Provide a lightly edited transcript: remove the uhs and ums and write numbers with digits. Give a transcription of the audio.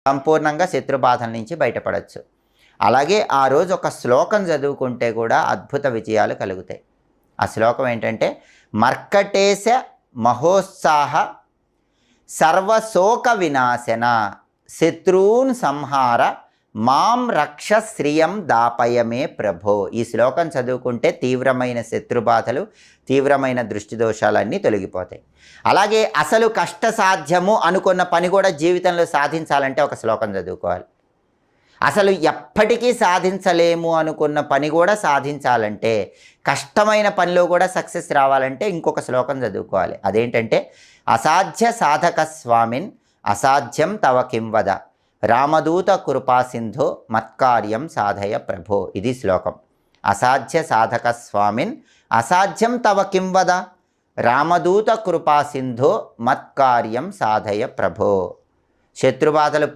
సంపూర్ణంగా శత్రుబాధల నుంచి బయటపడవచ్చు. అలాగే ఆ రోజు ఒక శ్లోకం చదువుకుంటే కూడా అద్భుత విజయాలు కలుగుతాయి. ఆ శ్లోకం ఏంటంటే, మర్కటేశ మహోత్సాహ సర్వశోక వినాశన శత్రూన్ సంహార మాం రక్ష శ్రియం దాపయమే ప్రభో. ఈ శ్లోకం చదువుకుంటే తీవ్రమైన శత్రుబాధలు, తీవ్రమైన దృష్టి దోషాలన్నీ తొలగిపోతాయి. అలాగే అసలు కష్టసాధ్యము అనుకున్న పని కూడా జీవితంలో సాధించాలంటే ఒక శ్లోకం చదువుకోవాలి. అసలు ఎప్పటికీ సాధించలేము అనుకున్న పని కూడా సాధించాలంటే, కష్టమైన పనిలో కూడా సక్సెస్ రావాలంటే ఇంకొక శ్లోకం చదువుకోవాలి. అదేంటంటే, అసాధ్య సాధక స్వామిన్ అసాధ్యం తవ కింవద రామదూత కృపా సింధో మత్కార్యం సాధయ ప్రభో. ఇది శ్లోకం. అసాధ్య సాధక స్వామిన్ అసాధ్యం తవ కింవద రామదూత కృపా సింధో మత్కార్యం సాధయ ప్రభో. శత్రుబాధలు